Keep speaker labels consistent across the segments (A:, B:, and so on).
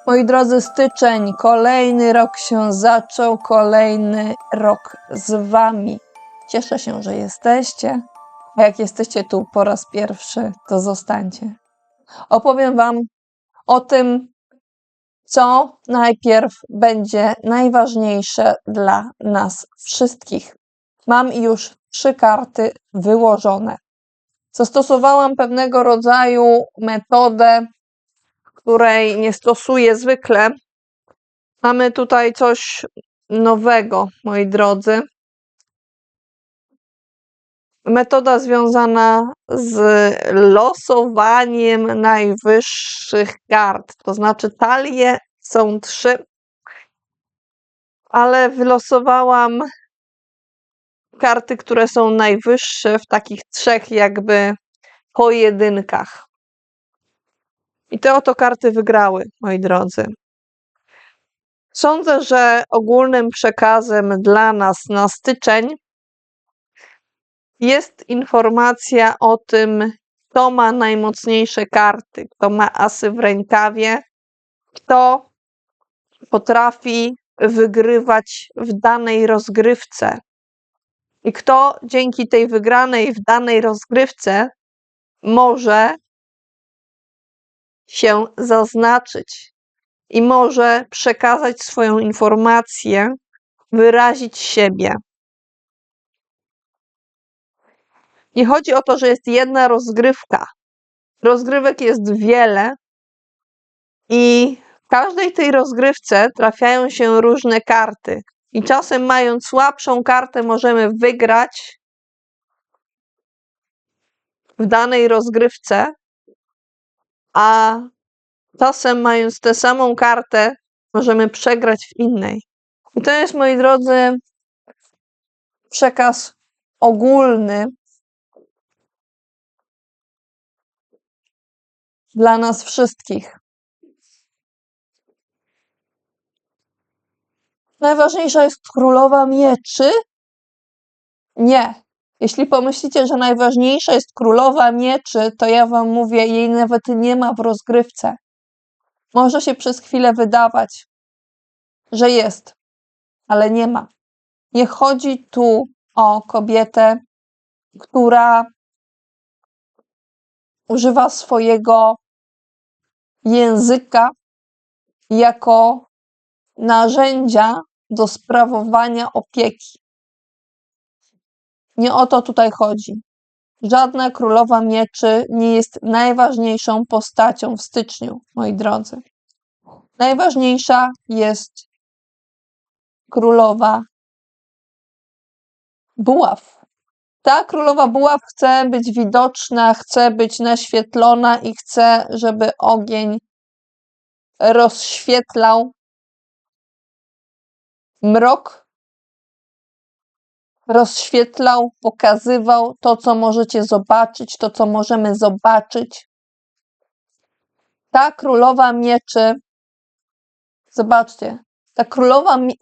A: Moi drodzy, styczeń, kolejny rok się zaczął, kolejny rok z Wami. Cieszę się, że jesteście, a jak jesteście tu po raz pierwszy, to zostańcie. Opowiem Wam o tym, co najpierw będzie najważniejsze dla nas wszystkich. Mam już 3 karty wyłożone. Zastosowałam pewnego rodzaju metodę, której nie stosuję zwykle. Mamy tutaj coś nowego, moi drodzy. Metoda związana z losowaniem najwyższych kart. To znaczy talie są 3, ale wylosowałam karty, które są najwyższe w takich 3 jakby pojedynkach. I te oto karty wygrały, moi drodzy. Sądzę, że ogólnym przekazem dla nas na styczeń jest informacja o tym, kto ma najmocniejsze karty, kto ma asy w rękawie, kto potrafi wygrywać w danej rozgrywce i kto dzięki tej wygranej w danej rozgrywce może się zaznaczyć i może przekazać swoją informację, wyrazić siebie. Nie chodzi o to, że jest jedna rozgrywka. Rozgrywek jest wiele i w każdej tej rozgrywce trafiają się różne karty. I czasem mając słabszą kartę możemy wygrać w danej rozgrywce, a czasem mając tę samą kartę możemy przegrać w innej. I to jest, moi drodzy, przekaz ogólny dla nas wszystkich. Najważniejsza jest królowa mieczy? Nie. Jeśli pomyślicie, że najważniejsza jest królowa mieczy, to ja wam mówię, jej nawet nie ma w rozgrywce. Może się przez chwilę wydawać, że jest, ale nie ma. Nie chodzi tu o kobietę, która używa swojego języka jako narzędzia do sprawowania opieki. Nie o to tutaj chodzi. Żadna królowa mieczy nie jest najważniejszą postacią w styczniu, moi drodzy. Najważniejsza jest królowa buław. Ta królowa buław chce być widoczna, chce być naświetlona i chce, żeby ogień rozświetlał mrok, rozświetlał, pokazywał to, co możecie zobaczyć, to, co możemy zobaczyć. Ta królowa mieczy, zobaczcie, ta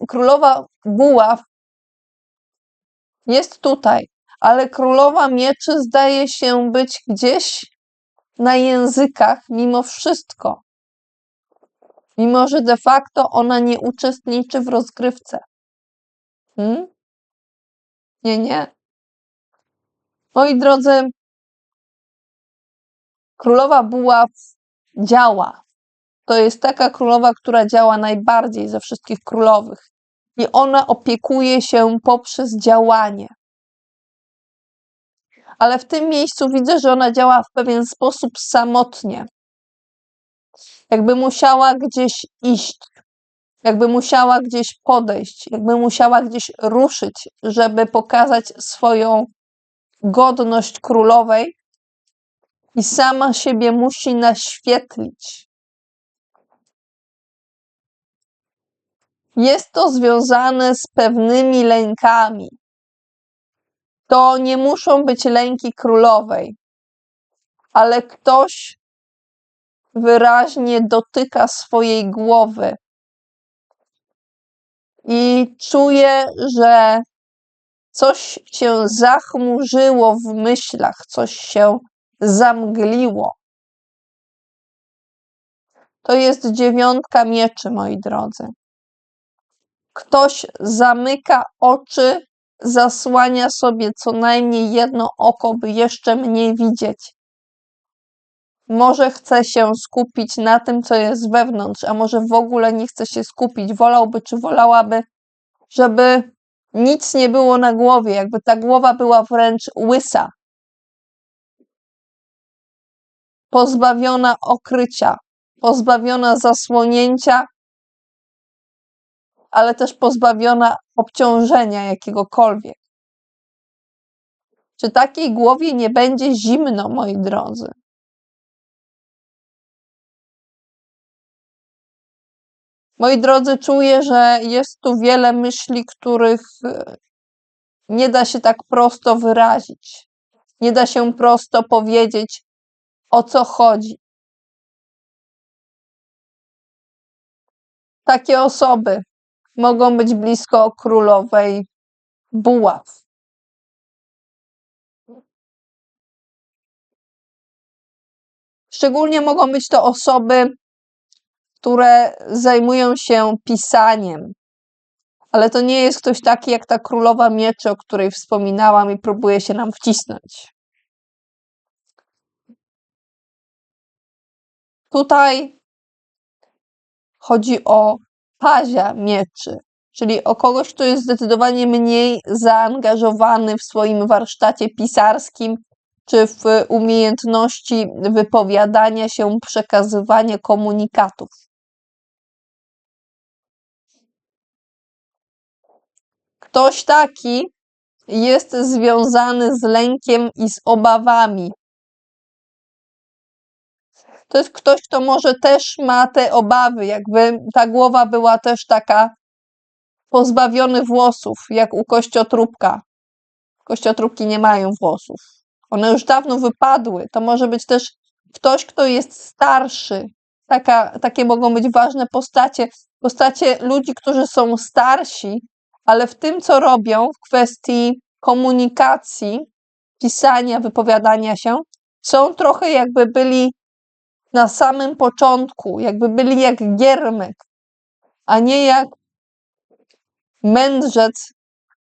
A: królowa buław jest tutaj, ale królowa mieczy zdaje się być gdzieś na językach mimo wszystko. Mimo że de facto ona nie uczestniczy w rozgrywce. Nie. Moi drodzy, królowa buław działa. To jest taka królowa, która działa najbardziej ze wszystkich królowych. I ona opiekuje się poprzez działanie. Ale w tym miejscu widzę, że ona działa w pewien sposób samotnie. Jakby musiała gdzieś iść, jakby musiała gdzieś podejść, jakby musiała gdzieś ruszyć, żeby pokazać swoją godność królowej i sama siebie musi naświetlić. Jest to związane z pewnymi lękami. To nie muszą być lęki królowej, ale ktoś wyraźnie dotyka swojej głowy i czuje, że coś się zachmurzyło w myślach, coś się zamgliło. To jest 9 mieczy, moi drodzy. Ktoś zamyka oczy, zasłania sobie co najmniej jedno oko, by jeszcze mniej widzieć. Może chce się skupić na tym, co jest wewnątrz, a może w ogóle nie chce się skupić. Wolałby czy wolałaby, żeby nic nie było na głowie, jakby ta głowa była wręcz łysa, pozbawiona okrycia, pozbawiona zasłonięcia, ale też pozbawiona obciążenia jakiegokolwiek. Czy takiej głowie nie będzie zimno, moi drodzy? Moi drodzy, czuję, że jest tu wiele myśli, których nie da się tak prosto wyrazić. Nie da się prosto powiedzieć, o co chodzi. Takie osoby mogą być blisko królowej buław. Szczególnie mogą być to osoby, które zajmują się pisaniem. Ale to nie jest ktoś taki jak ta królowa mieczy, o której wspominałam i próbuje się nam wcisnąć. Tutaj chodzi o pazia mieczy, czyli o kogoś, kto jest zdecydowanie mniej zaangażowany w swoim warsztacie pisarskim, czy w umiejętności wypowiadania się, przekazywania komunikatów. Ktoś taki jest związany z lękiem i z obawami. To jest ktoś, kto może też ma te obawy, jakby ta głowa była też taka pozbawiony włosów, jak u kościotrupka. Kościotrupki nie mają włosów. One już dawno wypadły. To może być też ktoś, kto jest starszy. Takie mogą być ważne postacie. Postacie ludzi, którzy są starsi, ale w tym, co robią w kwestii komunikacji, pisania, wypowiadania się, są trochę jakby byli na samym początku, jakby byli jak giermek, a nie jak mędrzec,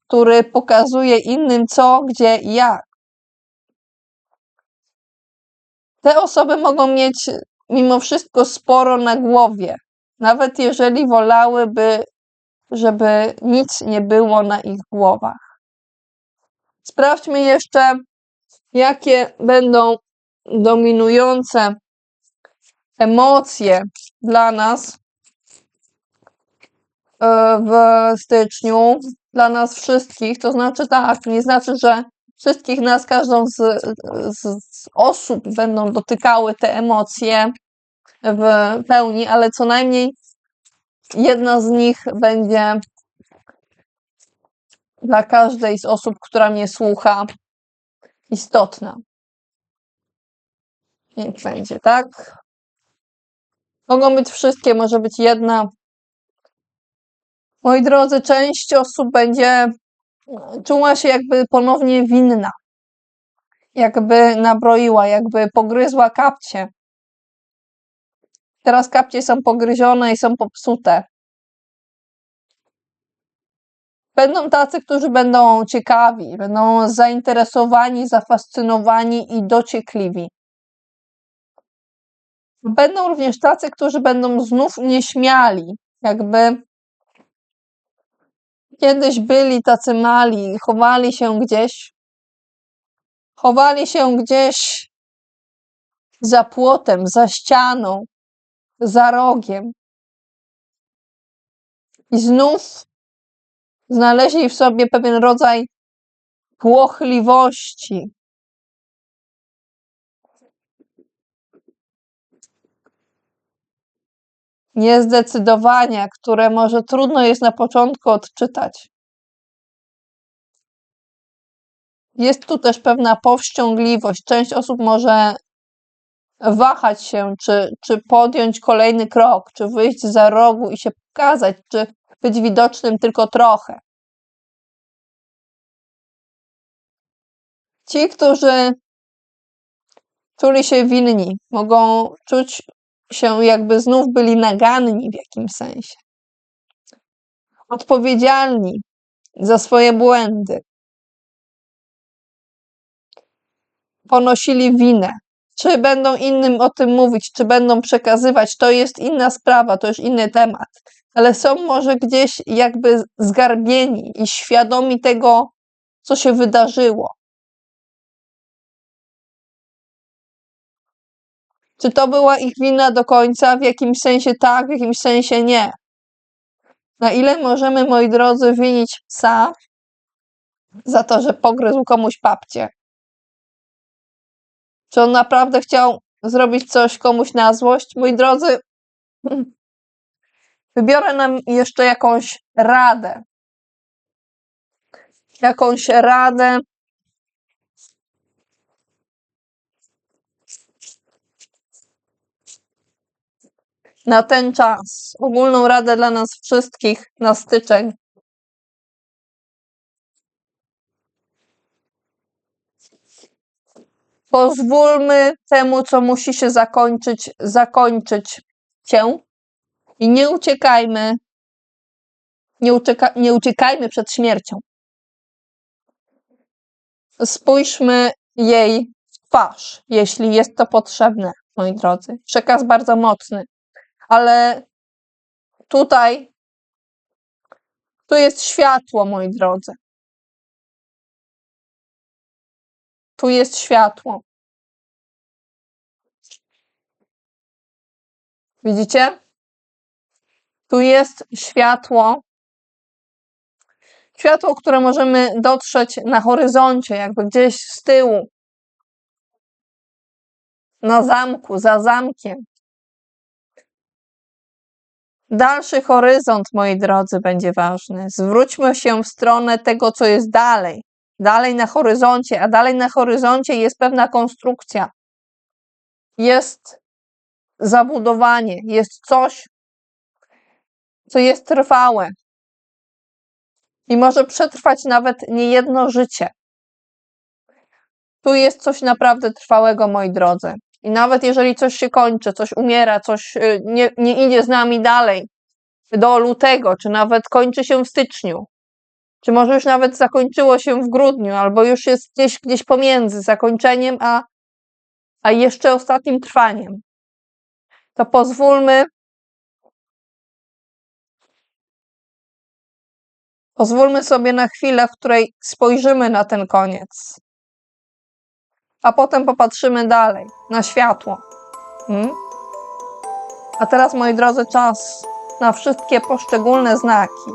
A: który pokazuje innym co, gdzie i jak. Te osoby mogą mieć mimo wszystko sporo na głowie, nawet jeżeli wolałyby, żeby nic nie było na ich głowach. Sprawdźmy jeszcze, jakie będą dominujące emocje dla nas w styczniu, dla nas wszystkich. To znaczy tak, nie znaczy, że wszystkich nas, każdą z osób będą dotykały te emocje w pełni, ale co najmniej jedna z nich będzie dla każdej z osób, która mnie słucha, istotna. Niech będzie, tak? Mogą być wszystkie, może być jedna. Moi drodzy, część osób będzie czuła się jakby ponownie winna, jakby nabroiła, jakby pogryzła kapcie. Teraz kapcie są pogryzione i są popsute. Będą tacy, którzy będą ciekawi, będą zainteresowani, zafascynowani i dociekliwi. Będą również tacy, którzy będą znów nieśmiali, jakby kiedyś byli tacy mali, chowali się gdzieś za płotem, za ścianą, za rogiem. I znów znaleźli w sobie pewien rodzaj płochliwości. Niezdecydowania, które może trudno jest na początku odczytać. Jest tu też pewna powściągliwość. Część osób może wahać się, czy podjąć kolejny krok, czy wyjść za rogu i się pokazać, czy być widocznym tylko trochę. Ci, którzy czuli się winni, mogą czuć się jakby znów byli naganni w jakimś sensie. Odpowiedzialni za swoje błędy. Ponosili winę. Czy będą innym o tym mówić, czy będą przekazywać, to jest inna sprawa, to już inny temat. Ale są może gdzieś jakby zgarbieni i świadomi tego, co się wydarzyło. Czy to była ich wina do końca? W jakimś sensie tak, w jakimś sensie nie. Na ile możemy, moi drodzy, winić psa za to, że pogryzł komuś papcie? Czy on naprawdę chciał zrobić coś komuś na złość? Moi drodzy, wybiorę nam jeszcze jakąś radę. Jakąś radę na ten czas. Ogólną radę dla nas wszystkich na styczeń. Pozwólmy temu, co musi się zakończyć się i nie uciekajmy. Nie uciekajmy przed śmiercią. Spójrzmy jej w twarz, jeśli jest to potrzebne, moi drodzy. Przekaz bardzo mocny, ale tu jest światło, moi drodzy. Tu jest światło. Widzicie? Tu jest światło. Światło, które możemy dotrzeć na horyzoncie, jakby gdzieś z tyłu. Na zamku, za zamkiem. Dalszy horyzont, moi drodzy, będzie ważny. Zwróćmy się w stronę tego, co jest dalej. Dalej na horyzoncie, a dalej na horyzoncie jest pewna konstrukcja. Jest zabudowanie, jest coś, co jest trwałe. I może przetrwać nawet niejedno życie. Tu jest coś naprawdę trwałego, moi drodzy. I nawet jeżeli coś się kończy, coś umiera, coś nie idzie z nami dalej, do lutego, czy nawet kończy się w styczniu, czy może już nawet zakończyło się w grudniu, albo już jest gdzieś pomiędzy zakończeniem, a jeszcze ostatnim trwaniem, to pozwólmy sobie na chwilę, w której spojrzymy na ten koniec, a potem popatrzymy dalej, na światło. A teraz, moi drodzy, czas na wszystkie poszczególne znaki.